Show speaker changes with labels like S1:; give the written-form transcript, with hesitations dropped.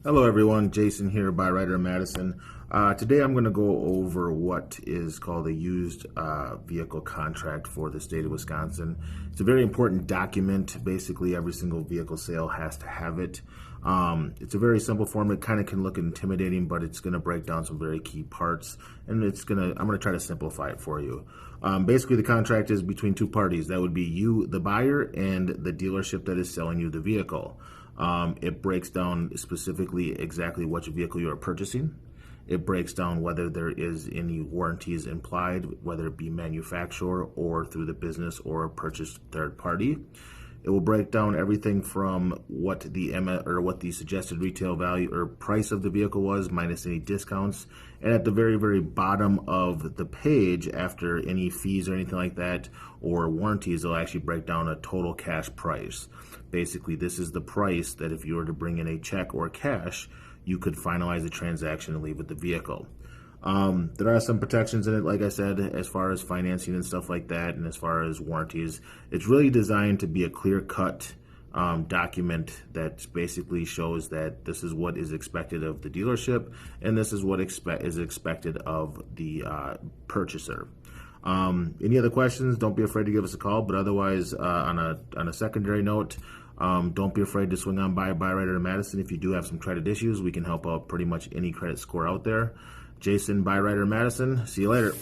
S1: Hello everyone, Jason here, Byrider Madison. Today I'm going to go over what is called a used vehicle contract for the state of Wisconsin. It's a very important document. Basically, every single vehicle sale has to have it. It's a very simple form. It kind of can look intimidating, but it's going to break down some very key parts, and I'm going to try to simplify it for you. Basically, the contract is between two parties. That would be you, the buyer, and the dealership that is selling you the vehicle. It breaks down specifically exactly which vehicle you are purchasing. It breaks down whether there is any warranties implied, whether it be manufacturer or through the business or purchased third party. It will break down everything from what the suggested retail value or price of the vehicle was minus any discounts. And at the very, very bottom of the page, after any fees or anything like that or warranties, it'll actually break down a total cash price. Basically, this is the price that if you were to bring in a check or cash, you could finalize the transaction and leave with the vehicle. There are some protections in it, like I said, as far as financing and stuff like that, and as far as warranties. It's really designed to be a clear-cut document that basically shows that this is what is expected of the dealership, and this is what is expected of the purchaser. Any other questions? Don't be afraid to give us a call. But otherwise, on a secondary note, don't be afraid to swing on by Byrider Madison. If you do have some credit issues, we can help out pretty much any credit score out there. Jason, Byrider Madison. See you later.